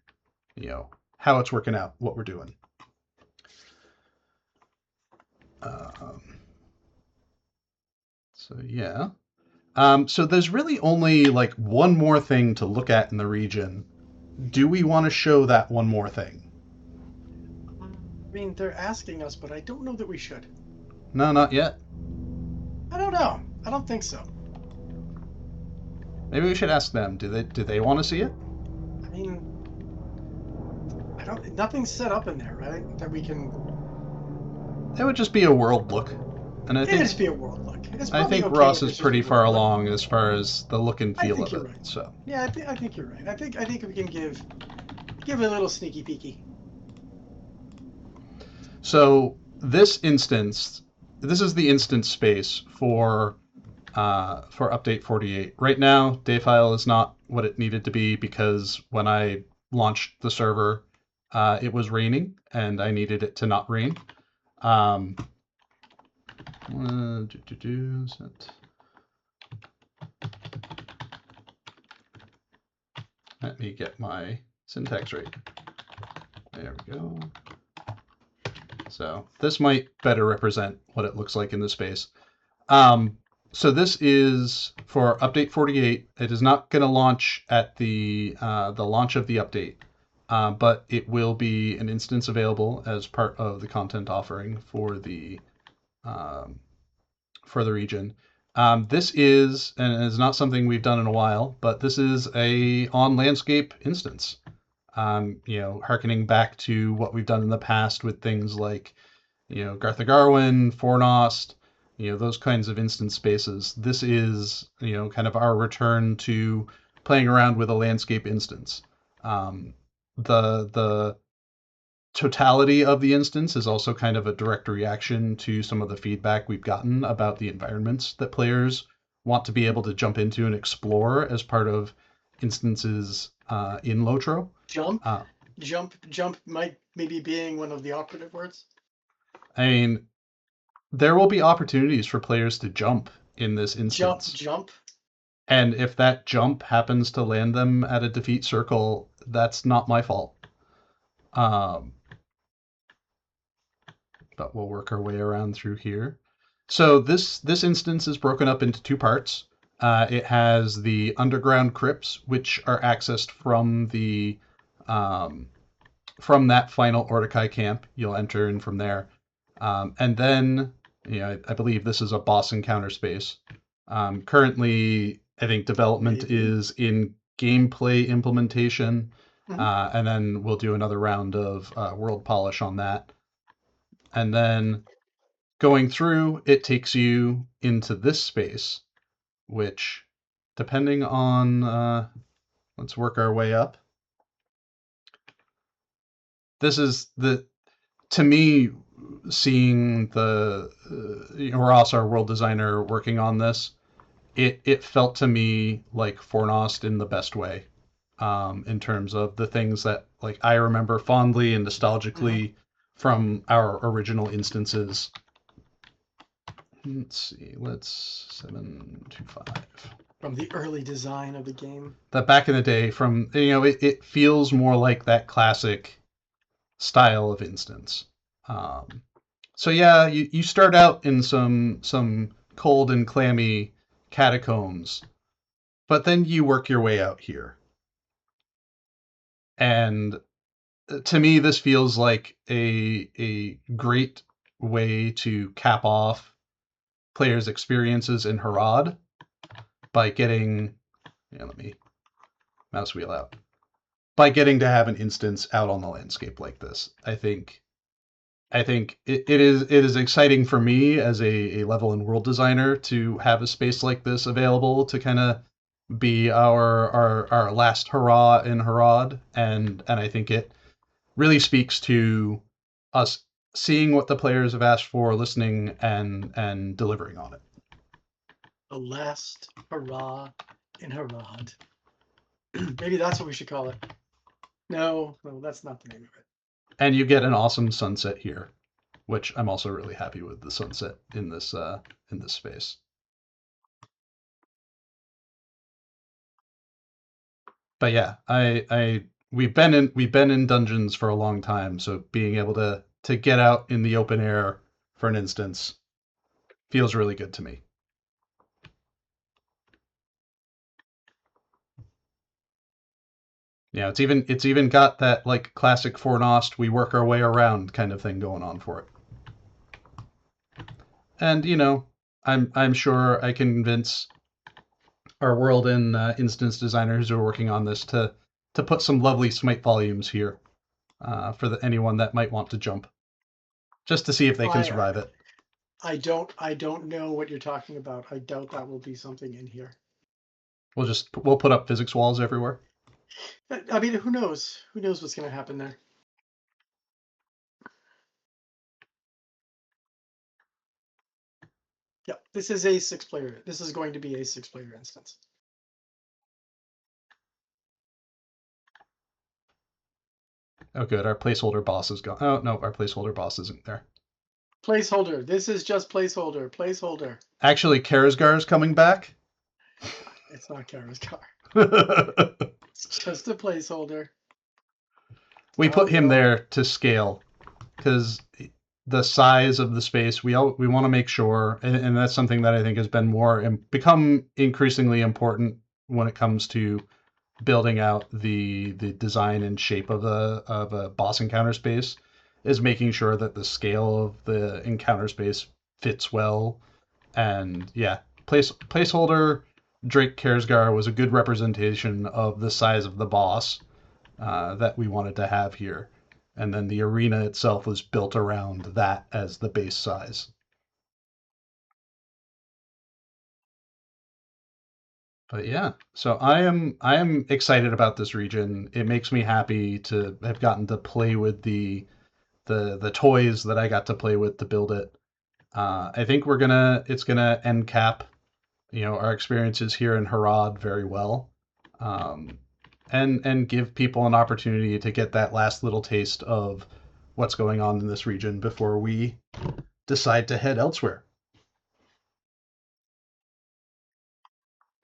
how it's working out, what we're doing. So yeah. So there's really only like one more thing to look at in the region. Do we want to show that one more thing? I mean, they're asking us, but I don't know that we should. No, not yet. I don't know. I don't think so. Maybe we should ask them. Do they want to see it? I mean, Nothing's set up in there, right? That we can. It would just be a world look, and It'd just be a world look. It's I probably think okay Ross if is it's just a pretty far world look. along as far as the look and I feel think of you're it. right. So Yeah, I think you're right. I think we can give it a little sneaky peeky. So this instance, this is the instance space for update 48. Right now, Dayfile is not what it needed to be because when I launched the server, it was raining and I needed it to not rain. Let me get my syntax right. There we go. So this might better represent what it looks like in the space. So this is for update 48. It is not going to launch at the launch of the update, but it will be an instance available as part of the content offering um, for the region. This is, and is not something we've done in a while, but this is a on landscape instance. Harkening back to what we've done in the past with things like, Gartha Garwin, Fornost, those kinds of instance spaces. This is, kind of our return to playing around with a landscape instance. The totality of the instance is also kind of a direct reaction to some of the feedback we've gotten about the environments that players want to be able to jump into and explore as part of instances in LOTRO. Jump might maybe being one of the operative words. I mean, there will be opportunities for players to jump in this instance. Jump. And if that jump happens to land them at a defeat circle, that's not my fault. But we'll work our way around through here. So this instance is broken up into two parts. It has the underground crypts, which are accessed from from that final Hatokáli camp. You'll enter in from there, and then I believe this is a boss encounter space. Currently, I think development is in gameplay implementation, and then we'll do another round of world polish on that. And then going through, it takes you into this space, which, depending on, let's work our way up. This is to me, seeing the Ross, our world designer, working on this, it felt to me like Fornost in the best way, in terms of the things that like I remember fondly and nostalgically from our original instances. Let's see. Let's 725 from the early design of the game. That back in the day, from it feels more like that classic style of instance. So yeah, you start out in some cold and clammy catacombs, but then you work your way out here. And to me, this feels like a great way to cap off players' experiences in Harad by getting, let me mouse wheel out, by getting to have an instance out on the landscape like this. I think it is exciting for me as a level and world designer to have a space like this available to kind of be our last hurrah in Harad, and I think it really speaks to us seeing what the players have asked for, listening and delivering on it. The last hurrah in Harad. Maybe that's what we should call it. No, that's not the name of it. And you get an awesome sunset here, which I'm also really happy with the sunset in this space. But yeah, we've been in dungeons for a long time, so being able to get out in the open air for an instance feels really good to me. Yeah, it's even got that like classic Fornost, we work our way around kind of thing going on for it. And I'm sure I can convince our world and instance designers who are working on this to put some lovely Smite volumes here. for anyone that might want to jump, just to see if they can survive it. I don't know what you're talking about. I doubt that will be something in here. We'll put up physics walls everywhere. I mean, who knows? Who knows what's going to happen there? Yeah, this is a 6-player. This is going to be a 6-player instance. Oh, good. Our placeholder boss is gone. Oh, no, our placeholder boss isn't there. Placeholder. This is just placeholder. Placeholder. Actually, Karazgar is coming back. It's not Karazgar. It's just a placeholder. We put him there to scale because the size of the space, we want to make sure, and that's something that I think has been become increasingly important when it comes to building out the design and shape of a boss encounter space, is making sure that the scale of the encounter space fits well. And yeah, placeholder Drake Karazgar was a good representation of the size of the boss that we wanted to have here. And then the arena itself was built around that as the base size. But yeah, so I am excited about this region. It makes me happy to have gotten to play with the toys that I got to play with to build it. I think it's gonna end cap, our experiences here in Harad very well, and give people an opportunity to get that last little taste of what's going on in this region before we decide to head elsewhere.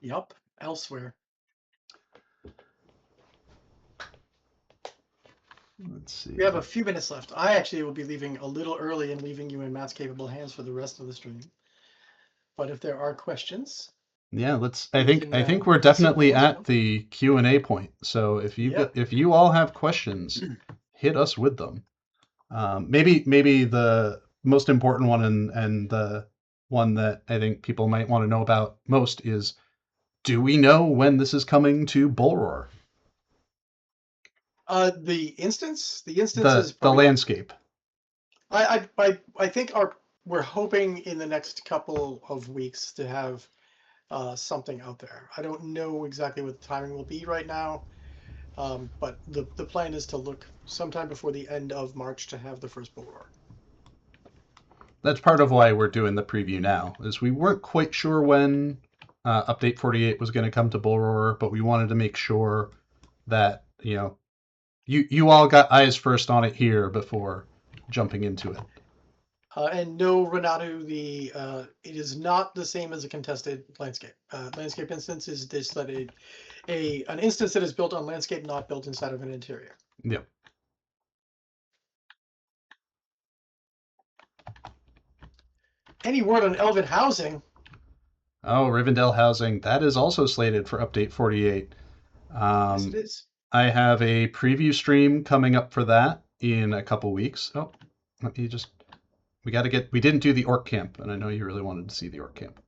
Yep, elsewhere. Let's see. We have a few minutes left. I actually will be leaving a little early and leaving you in Matt's capable hands for the rest of the stream. But if there are questions, yeah, I think we're definitely at the Q&A point. So if you all have questions, hit us with them. Maybe the most important one and the one that I think people might want to know about most is, do we know when this is coming to Bullroar? The instance is the landscape. I think we're hoping in the next couple of weeks to have something out there. I don't know exactly what the timing will be right now, but the plan is to look sometime before the end of March to have the first Bullroar. That's part of why we're doing the preview now, is we weren't quite sure when Update 48 was going to come to Bullroar, but we wanted to make sure that, you all got eyes first on it here before jumping into it. And no, Renatu, it is not the same as a contested landscape. Landscape instance is just that an instance that is built on landscape, not built inside of an interior. Yep. Any word on Elven housing? Oh, Rivendell housing. That is also slated for Update 48. Yes, it is. I have a preview stream coming up for that in a couple weeks. Oh, we didn't do the Orc Camp, and I know you really wanted to see the Orc Camp.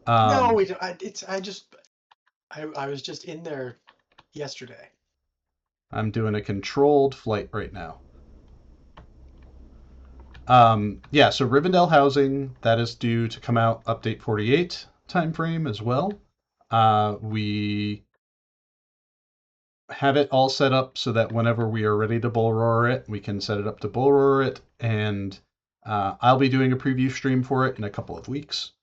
No, I was just in there yesterday. I'm doing a controlled flight right now. So Rivendell housing, that is due to come out Update 48 timeframe as well. We have it all set up so that whenever we are ready to Bullroar it, we can set it up to Bullroar it, and I'll be doing a preview stream for it in a couple of weeks.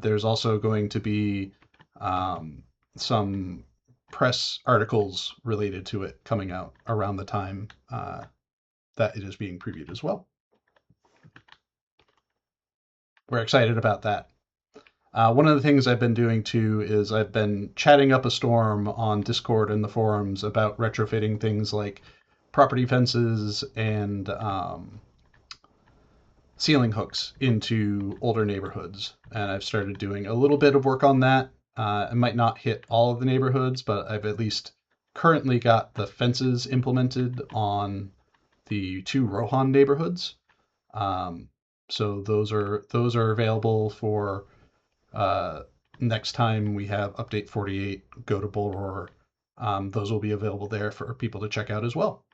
There's also going to be some press articles related to it coming out around the time that it is being previewed as well. We're excited about that. One of the things I've been doing too is I've been chatting up a storm on Discord and the forums about retrofitting things like property fences and ceiling hooks into older neighborhoods. And I've started doing a little bit of work on that. I might not hit all of the neighborhoods, but I've at least currently got the fences implemented on the 2 Rohan neighborhoods. So those are available for next time we have Update 48 go to Bullroar. Those will be available there for people to check out as well.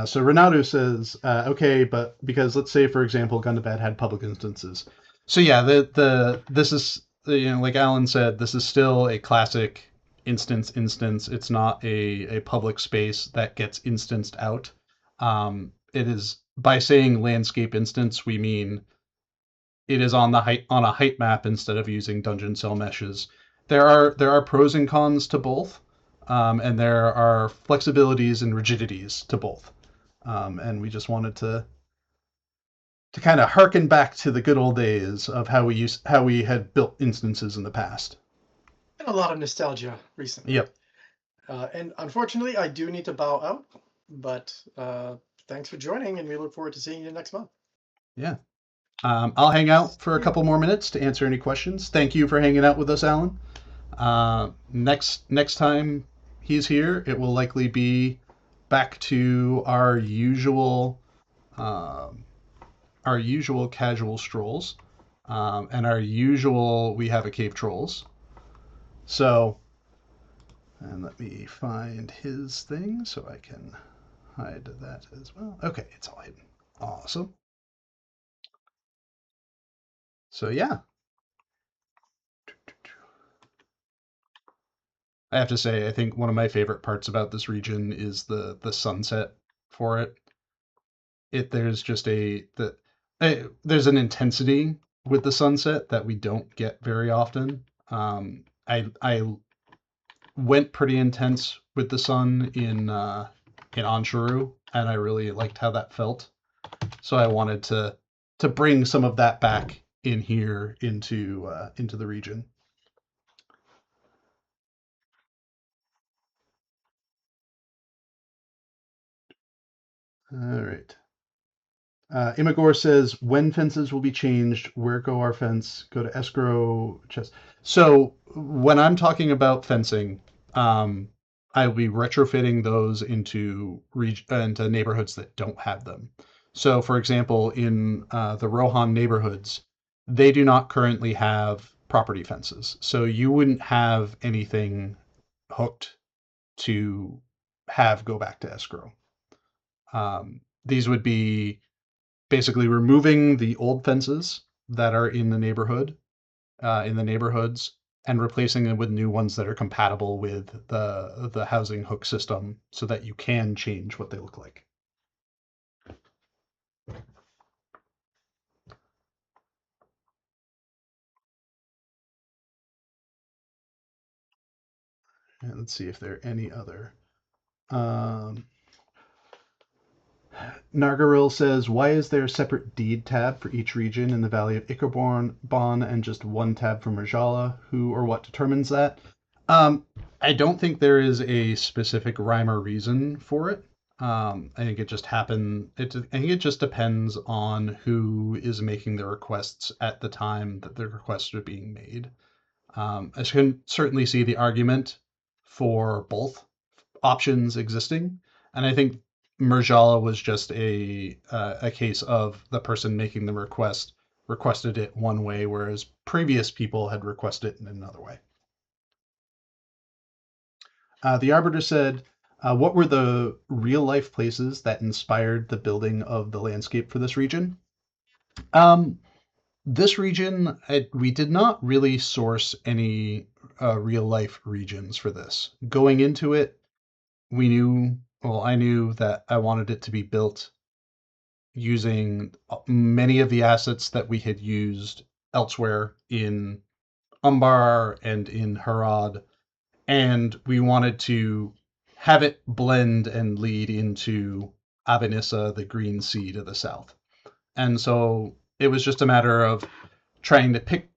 So Renato says, okay, but because let's say, for example, Gundabad had public instances. So yeah, the this is like Alan said, this is still a classic instance. It's not a public space that gets instanced out. It is by saying landscape instance, we mean it is on the height on a height map instead of using dungeon cell meshes. There are pros and cons to both, and there are flexibilities and rigidities to both. And we just wanted to kind of harken back to the good old days of how we had built instances in the past. And a lot of nostalgia recently. Yep. And unfortunately, I do need to bow out, but thanks for joining, and we look forward to seeing you next month. Yeah. I'll hang out for a couple more minutes to answer any questions. Thank you for hanging out with us, Alan. Next time he's here, it will likely be back to um, our usual casual strolls, and our usual we have a cave trolls. So, and let me find his thing so I can hide that as well. Okay, it's all hidden. Awesome. So yeah, I have to say, I think one of my favorite parts about this region is the sunset for it. There's just there's an intensity with the sunset that we don't get very often. I went pretty intense with the sun in Anshuru, and I really liked how that felt. So I wanted to bring some of that back in here into the region. All right. Imagor says, when fences will be changed, where go our fence? Go to escrow chest. So when I'm talking about fencing, I'll be retrofitting those into neighborhoods that don't have them. So, for example, in the Rohan neighborhoods, they do not currently have property fences. So you wouldn't have anything hooked to have go back to escrow. These would be basically removing the old fences that are in the neighborhoods, and replacing them with new ones that are compatible with the housing hook system, so that you can change what they look like. And let's see if there are any other. Um, Nargaril says, why is there a separate deed tab for each region in the Valley of Ikerborn and just one tab for Murjala? Who or what determines that? I don't think there is a specific rhyme or reason for it. I think it just happened. I think it just depends on who is making the requests at the time that the requests are being made. I can certainly see the argument for both options existing, and I think Murjala was just a case of the person making the request requested it one way, whereas previous people had requested it in another way. The Arbiter said, what were the real life places that inspired the building of the landscape for this region? Um, this region, we did not really source any real life regions for this. Going into it, I knew that I wanted it to be built using many of the assets that we had used elsewhere in Umbar and in Harad, and we wanted to have it blend and lead into Abenissa, the green sea to the south. And so it was just a matter of trying to pick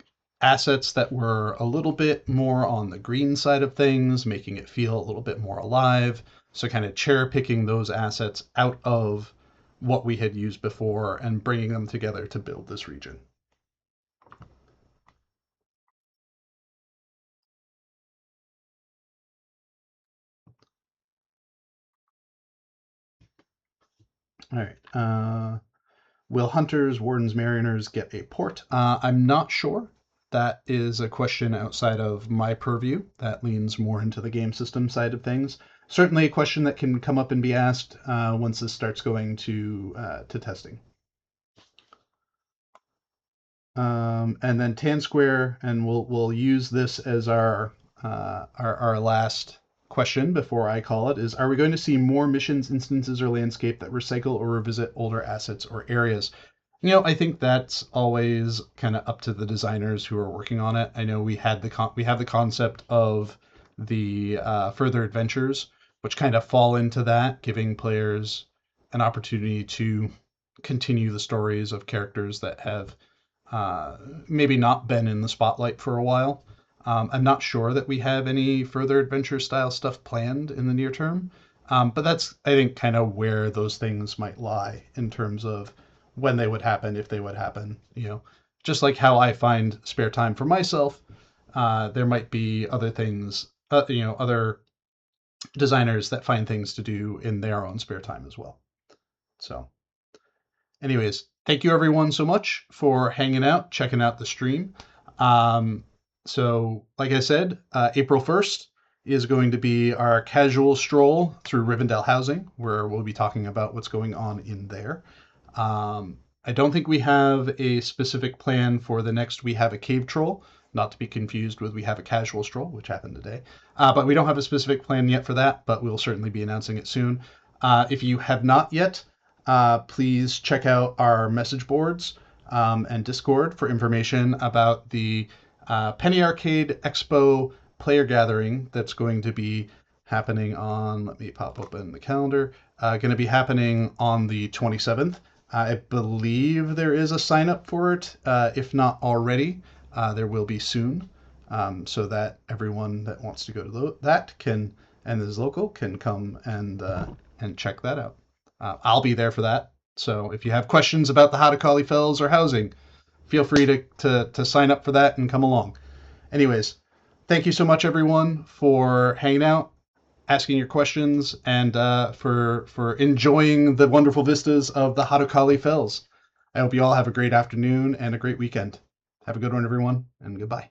assets that were a little bit more on the green side of things, making it feel a little bit more alive. So kind of cherry picking those assets out of what we had used before and bringing them together to build this region. All right. Will hunters, wardens, mariners get a port? I'm not sure. that is a question outside of my purview. That leans more into the game system side of things. Certainly a question that can come up and be asked once this starts going to testing. And then Tan Square, and we'll use this as our last question before I call it, is: are we going to see more missions, instances, or landscape that recycle or revisit older assets or areas? I think that's always kind of up to the designers who are working on it. I know we have the concept of the further adventures, which kind of fall into that, giving players an opportunity to continue the stories of characters that have maybe not been in the spotlight for a while. I'm not sure that we have any further adventure style stuff planned in the near term, but that's, I think, kind of where those things might lie in terms of when they would happen, if they would happen. Just like how I find spare time for myself, there might be other things, other designers that find things to do in their own spare time as well. So anyways, thank you everyone so much for hanging out, checking out the stream. So like I said, April 1st is going to be our casual stroll through Rivendell housing, where we'll be talking about what's going on in there. I don't think we have a specific plan for the next We Have a Cave Troll, not to be confused with We Have a Casual Stroll, which happened today. But we don't have a specific plan yet for that, but we'll certainly be announcing it soon. If you have not yet, please check out our message boards and Discord for information about the Penny Arcade Expo player gathering that's going to be happening on, let me pop open the calendar, going to be happening on the 27th. I believe there is a sign up for it. If not already, there will be soon, so that everyone that wants to go to that can, and is local, can come and check that out. I'll be there for that. So if you have questions about the Hatokáli Fells or housing, feel free to sign up for that and come along. Anyways, thank you so much, everyone, for hanging out, asking your questions, and for enjoying the wonderful vistas of the Hatokáli Fells. I hope you all have a great afternoon and a great weekend. Have a good one, everyone, and goodbye.